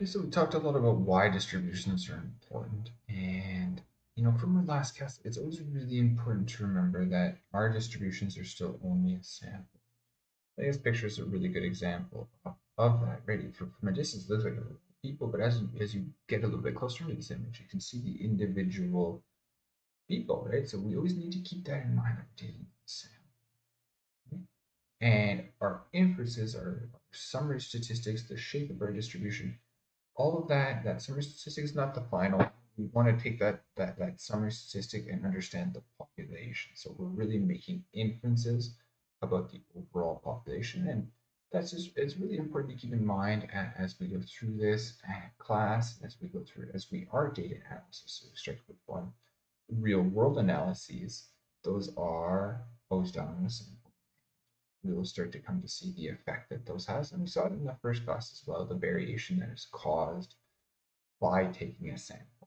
Okay, so we talked a lot about why distributions are important. And, from our last cast, it's always really important to remember that our distributions are still only a sample. I guess picture is a really good example of that, right? From a distance, it looks like a lot of people, but as you get a little bit closer to this image, you can see the individual people, right? So we always need to keep that in mind when we're dealing with the sample. Right? And our inferences are summary statistics, the shape of our distribution, all of that summary statistic is not the final. We want to take that summary statistic and understand the population. So we're really making inferences about the overall population, and that's just it's really important to keep in mind as we go through this class, as we are data analysis. So we start to perform real world analyses. Those are posed on a sample. We will start to come to see the effect that those has, and we saw it in the first class as well, the variation that is caused by taking a sample.